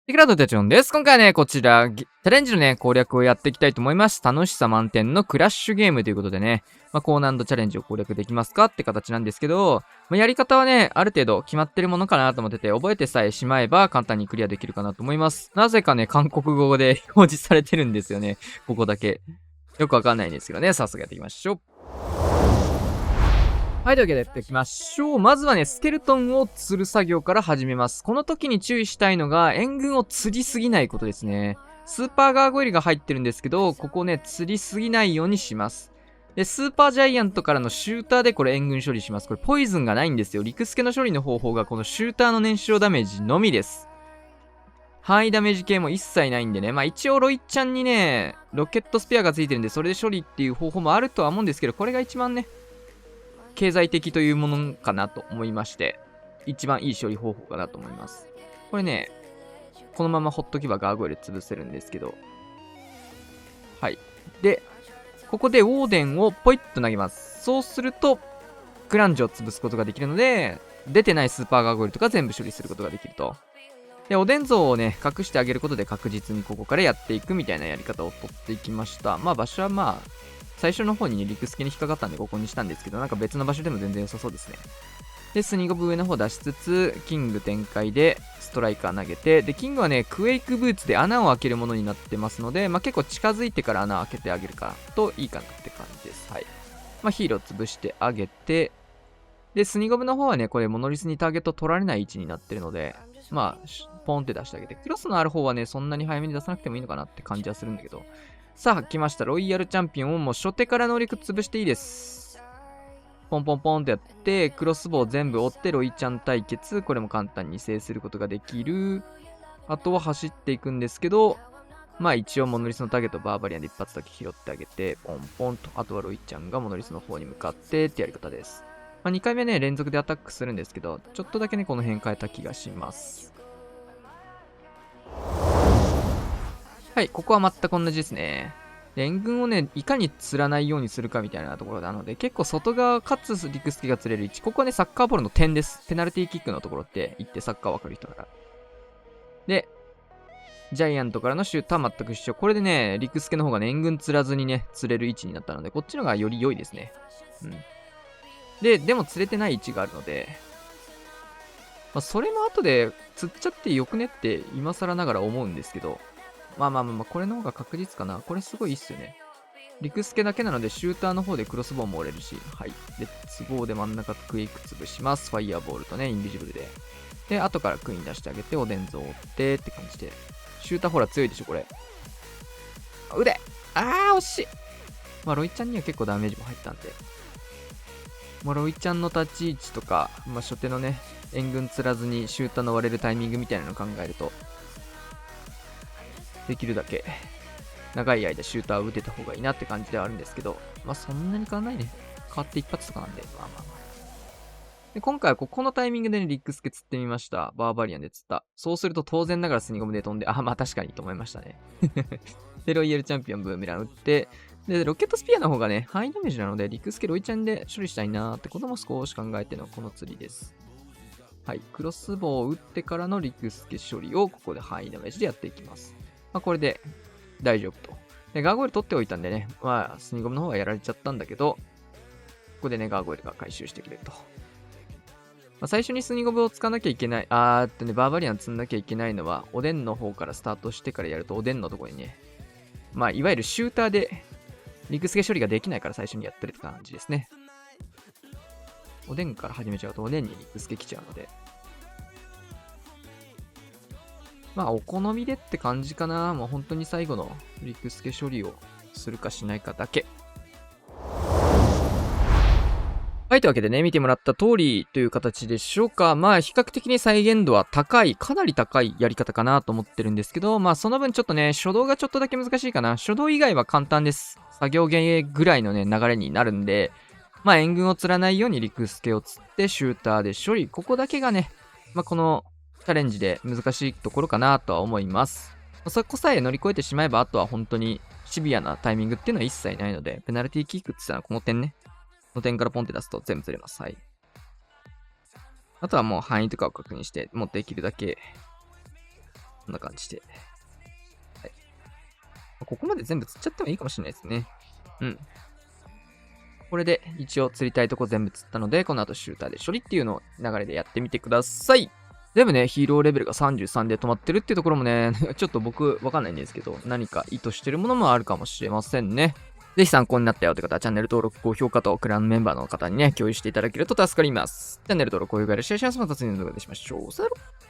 テクラドテチョンです。今回はね、こちら、チャレンジのね、攻略をやっていきたいと思います。楽しさ満点のクラッシュゲームということでね、高難度チャレンジを攻略できますかって形なんですけど、やり方はね、ある程度決まってるものかなと思ってて、覚えてさえしまえば簡単にクリアできるかなと思います。なぜかね、韓国語で表示されてるんですよね。ここだけ。よくわかんないんですけどね、早速やっていきましょう。はい、というわけでやっていきましょう。まずはね、スケルトンを釣る作業から始めます。この時に注意したいのが、援軍を釣りすぎないことですね。スーパーガーゴイルが入ってるんですけど、ここね、釣りすぎないようにします。で、スーパージャイアントからのシューターでこれ援軍処理します。これポイズンがないんですよ。陸助の処理の方法がこのシューターの燃焼ダメージのみです。範囲ダメージ系も一切ないんでね。一応ロイちゃんにね、ロケットスペアがついてるんで、それで処理っていう方法もあるとは思うんですけど、これが一番ね、経済的というものかなと思いまして、一番いい処理方法かなと思います。これね、このままほっとけばガーゴイル潰せるんですけど、はい。で、ここでウォーデンをポイッと投げます。そうすると、グランジを潰すことができるので、出てないスーパーガーゴイルとか全部処理することができると。で、おでん像をね、隠してあげることで確実にここからやっていくみたいなやり方を取っていきました。場所は最初の方にね、陸助に引っかかったんでここにしたんですけど、なんか別の場所でも全然良さそうですね。で、スニゴブ上の方出しつつ、キング展開でストライカー投げて、で、キングはね、クエイクブーツで穴を開けるものになってますので、結構近づいてから穴を開けてあげるかといいかなって感じです。はい。ヒーロー潰してあげて、で、スニゴブの方はね、これモノリスにターゲット取られない位置になってるので、ポンって出してあげて、クロスのある方はね、そんなに早めに出さなくてもいいのかなって感じはするんだけど、さあ、来ました。ロイヤルチャンピオンをもう初手から能力潰していいです。ポンポンポンってやって、クロスボウ全部追ってロイちゃん対決。これも簡単に制することができる。あとは走っていくんですけど、一応モノリスのターゲットバーバリアンで一発だけ拾ってあげて、ポンポンと。あとはロイちゃんがモノリスの方に向かってってやり方です。2回目ね、連続でアタックするんですけど、ちょっとだけね、この辺変えた気がします。はい、ここは全く同じですね。援軍をね、いかに釣らないようにするかみたいなところなので、結構外側かつ陸助が釣れる位置。ここはね、サッカーボールの点です。ペナルティーキックのところって言ってサッカーわかる人だから。で、ジャイアントからのシュートは全く一緒。これでね、陸助の方がね、援軍釣らずにね、釣れる位置になったので、こっちの方がより良いですね。うん。でも釣れてない位置があるので、それも後で釣っちゃってよくねって今更ながら思うんですけど、これの方が確実かな。これすごいいいっすよね。陸助だけなので、シューターの方でクロスボウも折れるし、はい。で、都合で真ん中クイック潰します。ファイヤーボールとね、インビジブルで。で、後からクイーン出してあげて、おでんぞを追ってって感じで。シューターほら強いでしょ、これ。腕惜しいロイちゃんには結構ダメージも入ったんで。ロイちゃんの立ち位置とか、初手のね、援軍釣らずにシューターの割れるタイミングみたいなのを考えると、できるだけ長い間シューターを打てた方がいいなって感じではあるんですけど、そんなに変わんないね。変わって一発とかなんで、で、今回はここのタイミングでね、リックスケ釣ってみました。バーバリアンで釣った。そうすると当然ながらスニゴムで飛んで、確かにと思いましたね。で、ロイヤルチャンピオンブーメラン打って、で、ロケットスピアの方がね、範囲ダメージなので、リックスケロイちゃんで処理したいなーってことも少し考えてのこの釣りです。はい、クロスボウを打ってからのリックスケ処理をここで範囲ダメージでやっていきます。これで大丈夫と。で、ガーゴイル取っておいたんでね、スニゴムの方はやられちゃったんだけど、ここでね、ガーゴイルが回収してくれると。最初にスニゴムを使わなきゃいけない、バーバリアン積んなきゃいけないのは、おでんの方からスタートしてからやると、おでんのところにね、いわゆるシューターで、陸助処理ができないから最初にやってるって感じですね。おでんから始めちゃうと、おでんに陸助来ちゃうので。お好みでって感じかな。もう本当に最後の陸助処理をするかしないかだけ。はい、というわけでね、見てもらった通りという形でしょうか。比較的に再現度は高い、かなり高いやり方かなと思ってるんですけど、その分ちょっとね、初動がちょっとだけ難しいかな。初動以外は簡単です。作業芸ぐらいのね、流れになるんで、援軍を釣らないように陸助を釣って、シューターで処理。ここだけがね、このチャレンジで難しいところかなとは思います。そこさえ乗り越えてしまえば、あとは本当にシビアなタイミングっていうのは一切ないので、ペナルティーキックって言ったらこの点ね。の点からポンって出すと全部釣れます。はい。あとはもう範囲とかを確認して、もうできるだけこんな感じで。はい。ここまで全部釣っちゃってもいいかもしれないですね。うん。これで一応釣りたいとこ全部釣ったので、この後シューターで処理っていうのを流れでやってみてください。でもね、ヒーローレベルが33で止まってるっていうところもね、ちょっと僕わかんないんですけど、何か意図してるものもあるかもしれませんね。ぜひ参考になったよって方はチャンネル登録、高評価とクランメンバーの方にね、共有していただけると助かります。チャンネル登録、高評価でシェアします。また次の動画でしましょう。さよなら。